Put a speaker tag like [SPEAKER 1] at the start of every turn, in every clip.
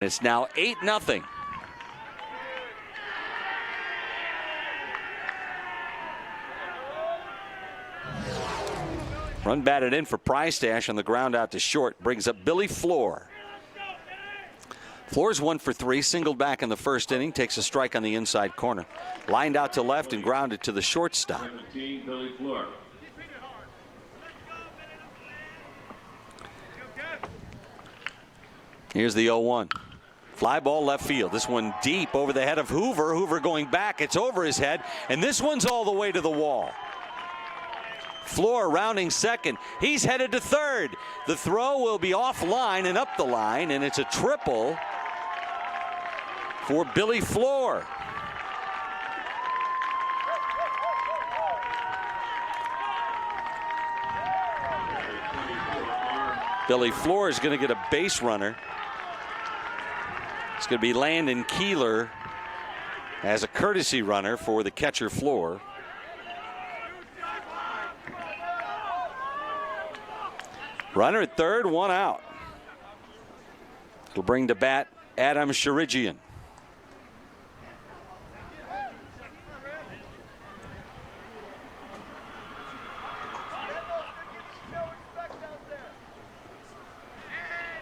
[SPEAKER 1] It's now 8-0. Run batted in for Priestash on the ground out to short. Brings up Billy Floor. Floor's 1 for 3, singled back in the first inning, takes a strike on the inside corner. Lined out to left and grounded to the shortstop.
[SPEAKER 2] 17, Billy Floor.
[SPEAKER 1] Here's the 0-1. Fly ball left field. This one deep over the head of Hoover. Hoover going back. It's over his head. And this one's all the way to the wall. Floor rounding second. He's headed to third. The throw will be offline and up the line. And it's a triple for Billy Floor. Billy Floor is going to get a base runner. It's going to be Landon Keeler as a courtesy runner for the catcher Floor. Runner at third, 1 out. It'll bring to bat Adam Sherigian.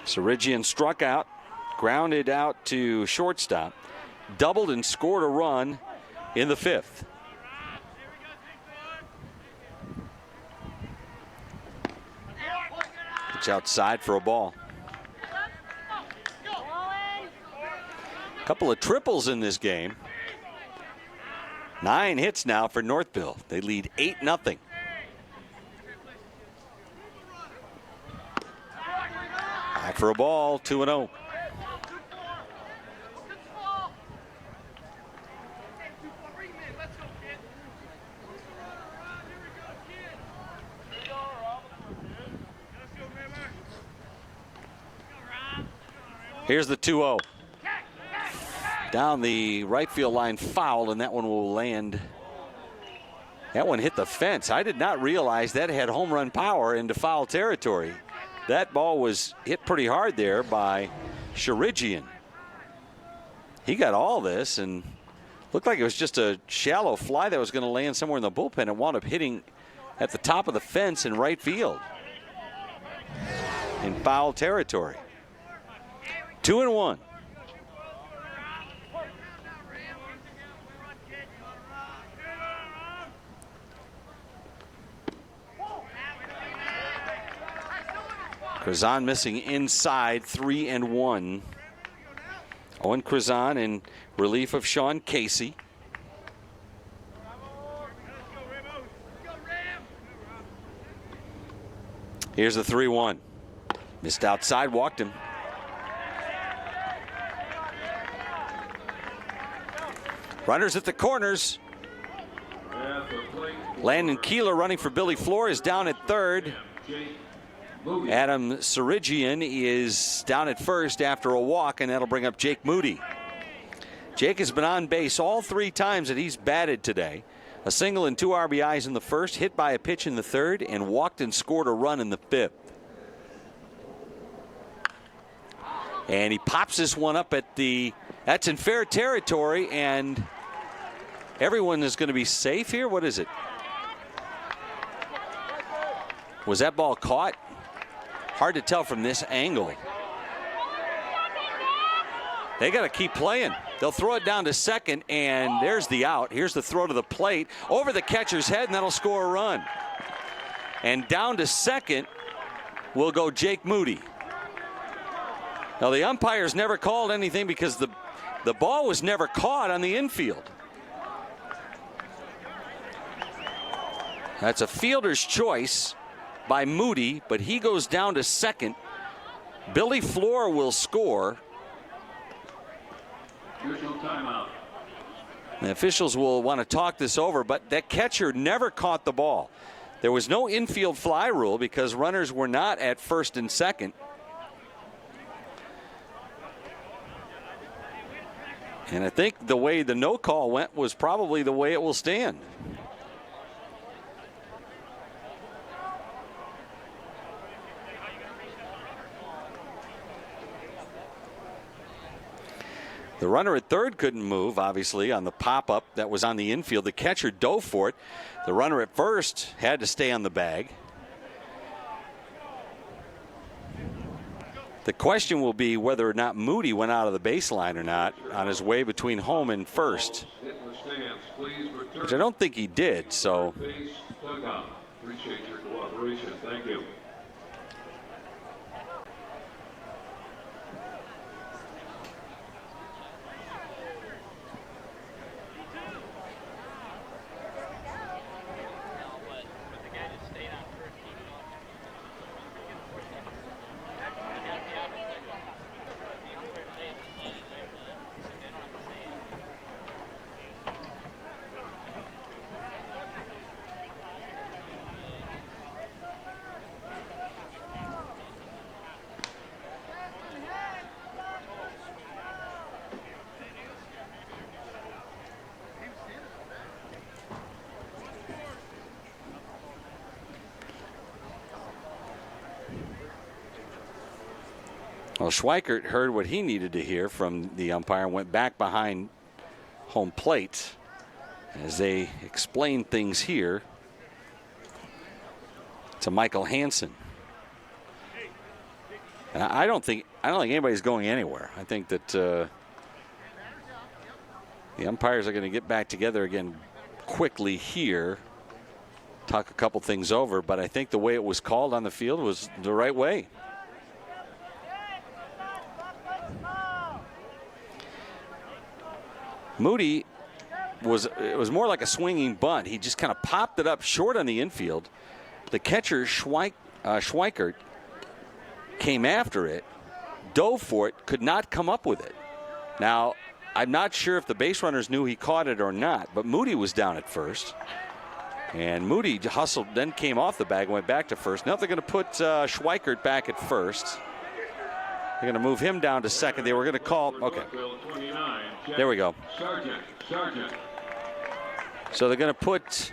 [SPEAKER 1] Sherigian struck out. Grounded out to shortstop, doubled and scored a run in the 5th. Pitch outside for a ball. A couple of triples in this game. 9 hits now for Northville. They lead 8-0. Back for a ball, 2-0. Here's the 2-0. Down the right field line, foul, and that one will land. That one hit the fence. I did not realize that had home run power into foul territory. That ball was hit pretty hard there by Sherigian. He got all this and looked like it was just a shallow fly that was going to land somewhere in the bullpen and wound up hitting at the top of the fence in right field in foul territory. 2-1. Krazan missing inside, 3-1. Owen Krazan in relief of Sean Casey. Here's the 3-1. Missed outside, walked him. Runners at the corners. Landon Keeler running for Billy Floor is down at third. Adam Sherigian is down at first after a walk, and that'll bring up Jake Moody. Jake has been on base all 3 times that he's batted today. A single and 2 RBIs in the first, hit by a pitch in the third, and walked and scored a run in the 5th. And he pops this one up at the, that's in fair territory, and everyone is going to be safe here. What is it? Was that ball caught? Hard to tell from this angle. They got to keep playing. They'll throw it down to second, and there's the out. Here's the throw to the plate over the catcher's head, and that'll score a run. And down to second will go Jake Moody. Now, the umpires never called anything because the ball was never caught on the infield. That's a fielder's choice by Moody, but he goes down to second. Billy Floor will score.
[SPEAKER 2] Timeout.
[SPEAKER 1] The officials will want to talk this over, but that catcher never caught the ball. There was no infield fly rule because runners were not at first and second. And I think the way the no call went was probably the way it will stand. The runner at third couldn't move, obviously, on the pop-up that was on the infield. The catcher dove for it. The runner at first had to stay on the bag. The question will be whether or not Moody went out of the baseline or not on his way between home and first, which I don't think he did. So
[SPEAKER 2] appreciate your cooperation. Thank you.
[SPEAKER 1] Well, Schweikert heard what he needed to hear from the umpire and went back behind home plate as they explain things here to Michael Hansen. And I don't think anybody's going anywhere. I think that the umpires are going to get back together again quickly here, talk a couple things over, but I think the way it was called on the field was the right way. Moody it was more like a swinging bunt. He just kind of popped it up short on the infield. The catcher, Schweikert, came after it, dove for it, could not come up with it. Now, I'm not sure if the base runners knew he caught it or not, but Moody was down at first. And Moody hustled, then came off the bag and went back to first. Now they're going to put Schweikert back at first. They're going to move him down to second. They were going to call. Okay. There we go.
[SPEAKER 2] Sargent.
[SPEAKER 1] So they're going to put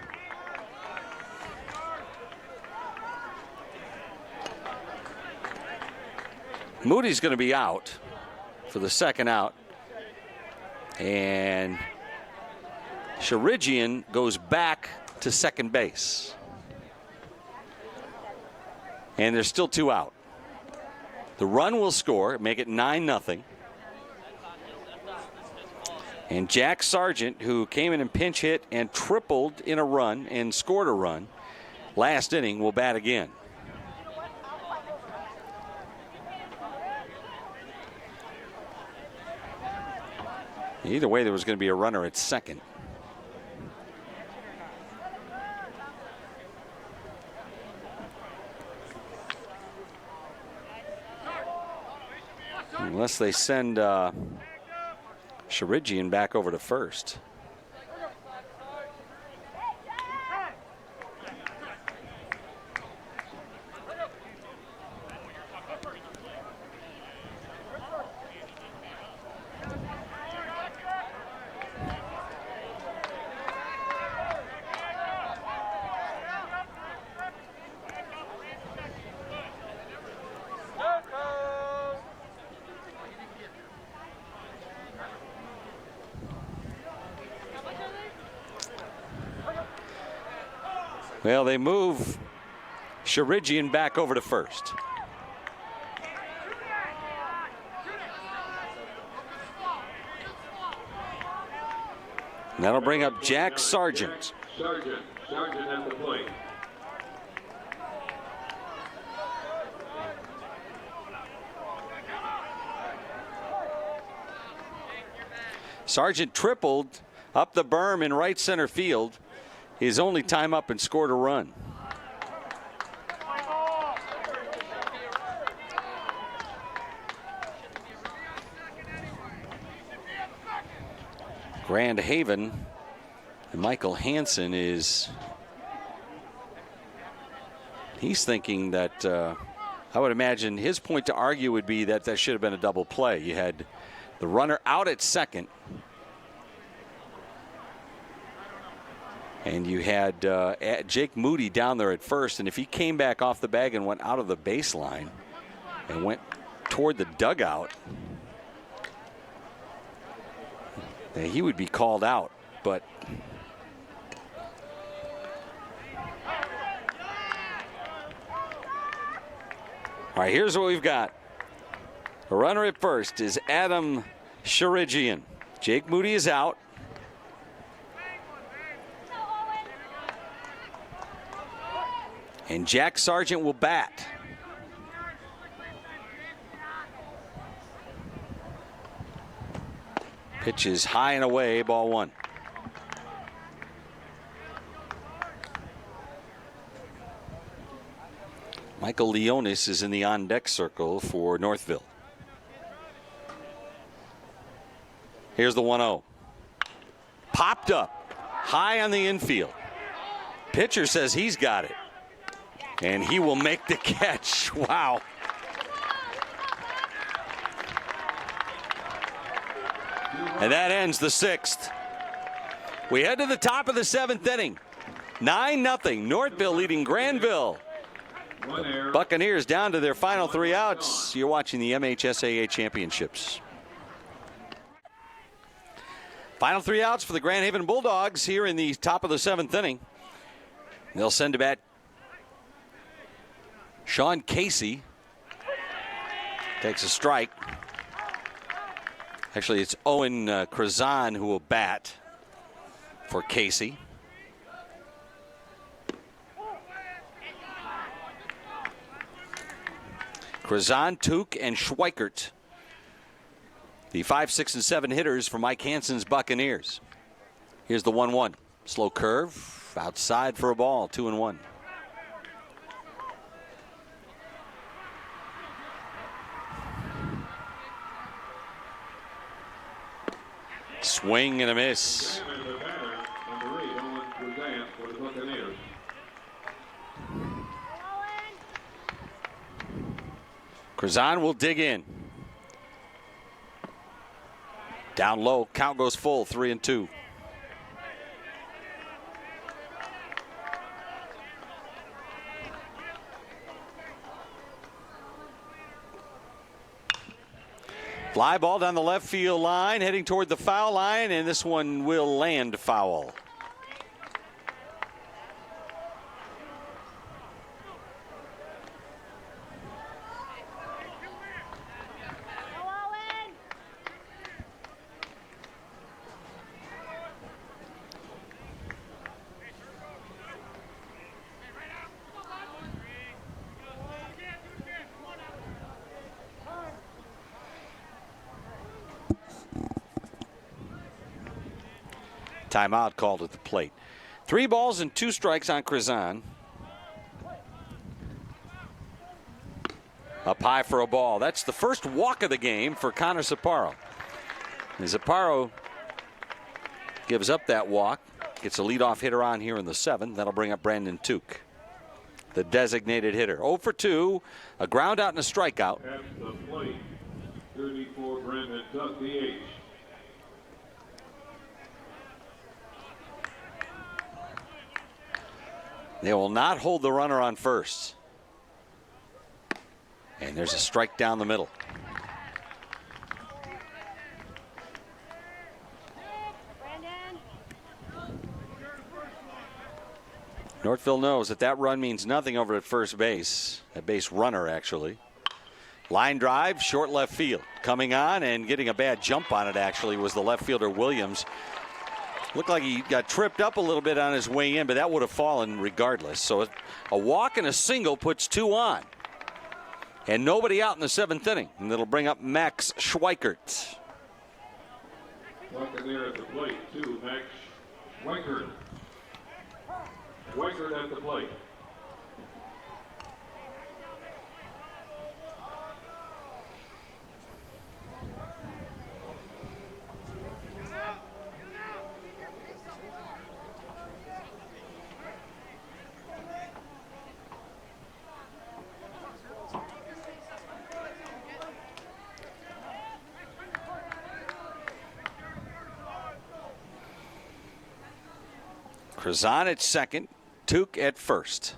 [SPEAKER 1] Moody's going to be out for the second out. And Sharigian goes back to second base. And there's still 2 out. The run will score, make it 9-0. And Jack Sargent, who came in and pinch hit and tripled in a run and scored a run last inning, will bat again. Either way, there was going to be a runner at second. Unless they send Sharigian back over to first. Well, they move Sharigian back over to first. And that'll bring up Jack Sargent.
[SPEAKER 2] Sargent at the plate.
[SPEAKER 1] Sargent tripled up the berm in right center field. His only time up and scored a run. Grand Haven, and Michael Hansen he's thinking that, I would imagine his point to argue would be that should have been a double play. You had the runner out at second, and you had Jake Moody down there at first, and if he came back off the bag and went out of the baseline and went toward the dugout, that he would be called out, but all right, here's what we've got. The runner at first is Adam Sharigian. Jake Moody is out. And Jack Sargent will bat. Pitch is high and away, ball one. Michael Leonis is in the on-deck circle for Northville. Here's the 1-0. Popped up high on the infield. Pitcher says he's got it. And he will make the catch. Wow. And that ends the sixth. We head to the top of the seventh inning. 9-0. Northville leading Granville. Buccaneers down to their final 3 outs. You're watching the MHSAA Championships. Final 3 outs for the Grand Haven Bulldogs here in the top of the seventh inning. They'll send to bat Sean Casey. Takes a strike. Actually, it's Owen Krazan who will bat for Casey. Krazan, Tuch, and Schweikert, the 5, 6, and 7 hitters for Mike Hansen's Buccaneers. Here's the 1-1. Slow curve, outside for a ball, 2-1. Swing and a miss. Krazan will dig in. Down low, count goes full, 3-2. Fly ball down the left field line, heading toward the foul line, and this one will land foul. Timeout called at the plate. 3 balls and 2 strikes on Krazan. Up high for a ball. That's the first walk of the game for Connor Zaparo. And Zaparo gives up that walk. Gets a leadoff hitter on here in the 7th. That'll bring up Brandon Tuch, the designated hitter. 0 for 2. A ground out and a strikeout.
[SPEAKER 2] At the plate, 34, Brandon Tuch, DH.
[SPEAKER 1] They will not hold the runner on first. And there's a strike down the middle. Northville knows that that run means nothing over at first base. That base runner, actually. Line drive, short left field. Coming on and getting a bad jump on it, actually, was the left fielder Williams. Looked like he got tripped up a little bit on his way in, but that would have fallen regardless. So a walk and a single puts 2 on. And nobody out in the 7th inning. And that'll bring up Max Schweikert.
[SPEAKER 2] Buccaneer at the plate, 2, Max Schweikert. Schweikert at the plate.
[SPEAKER 1] Krazan at second, Tuch at first.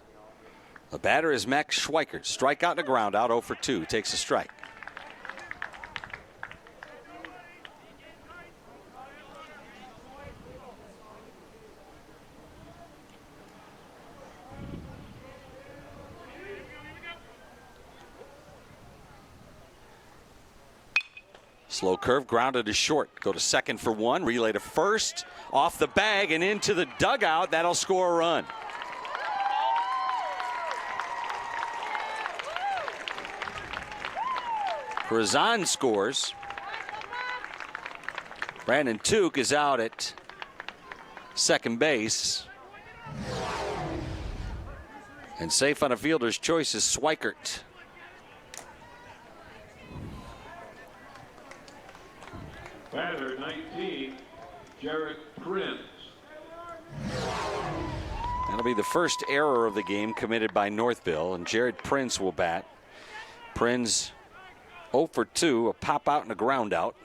[SPEAKER 1] The batter is Max Schweikert. Strikeout and a ground out, 0 for 2. Takes a strike. Slow curve, grounded to short. Go to second for one, relay to first, off the bag and into the dugout. That'll score a run. Krazan scores. Brandon Tuke is out at second base. And safe on a fielder's choice is Schweikert.
[SPEAKER 2] Batter 19, Jared Prince.
[SPEAKER 1] That'll be the first error of the game committed by Northville, and Jared Prince will bat. Prince 0 for 2, a pop out and a ground out.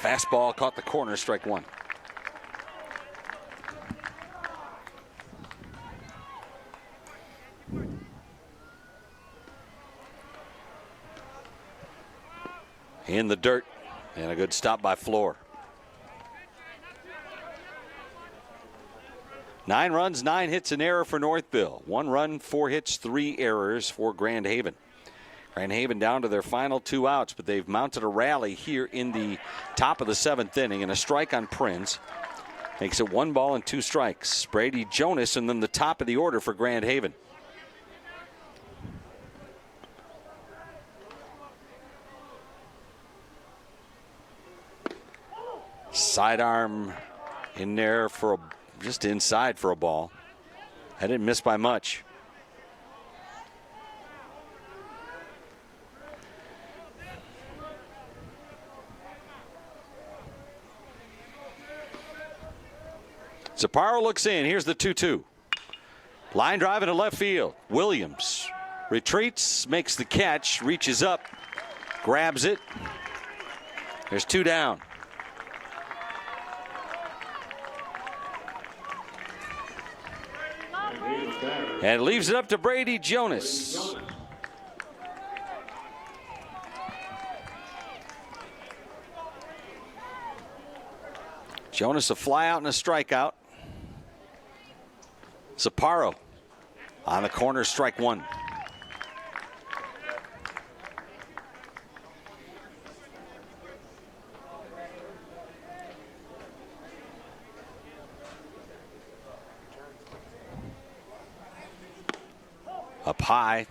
[SPEAKER 1] Fastball caught the corner, strike one. In the dirt, and a good stop by Floor. 9 runs, 9 hits, an error for Northville. 1 run, 4 hits, 3 errors for Grand Haven. Grand Haven down to their final 2 outs, but they've mounted a rally here in the top of the 7th inning, and a strike on Prince makes it 1 ball and 2 strikes. Brady Jonas, and then the top of the order for Grand Haven. Sidearm in there for just inside for a ball. I didn't miss by much. Zaparo looks in. Here's the 2-2. Line drive into left field. Williams retreats, makes the catch, reaches up, grabs it. There's 2 down. And leaves it up to Brady Jonas. Jonas a fly out and a strikeout. Zaparo on the corner, strike one. Up high.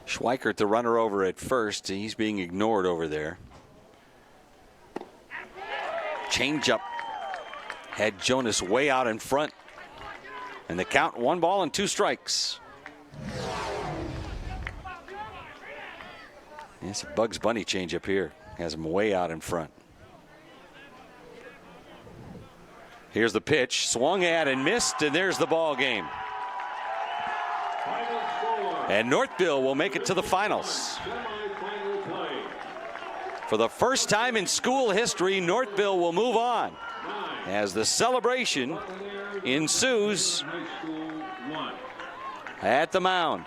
[SPEAKER 1] Schweikert, the runner over at first. He's being ignored over there. Changeup had Jonas way out in front. And the count, 1 ball and 2 strikes. It's a Bugs Bunny changeup here. Has him way out in front. Here's the pitch, swung at and missed, and there's the ball game. And Northville will make it to the finals. For the first time in school history, Northville will move on as the celebration ensues at the mound.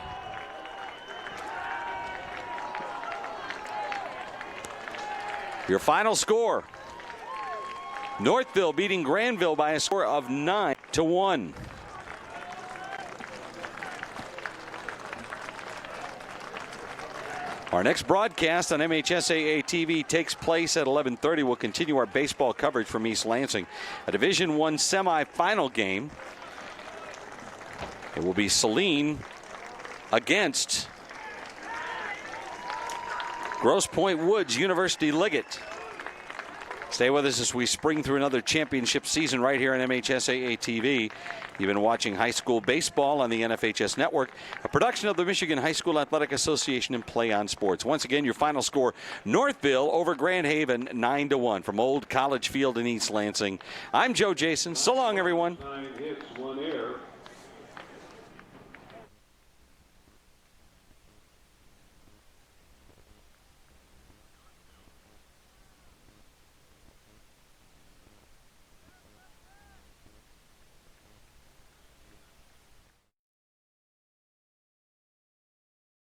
[SPEAKER 1] Your final score: Northville beating Granville by a score of 9-1. Our next broadcast on MHSAA TV takes place at 11:30. We'll continue our baseball coverage from East Lansing. A Division I semifinal game. It will be Saline against Grosse Pointe Woods University Liggett. Stay with us as we spring through another championship season right here on MHSAA TV. You've been watching high school baseball on the NFHS Network, a production of the Michigan High School Athletic Association and Play on Sports. Once again, your final score: Northville over Grand Haven, 9-1 from Old College Field in East Lansing. I'm Joe Jason. So long, everyone.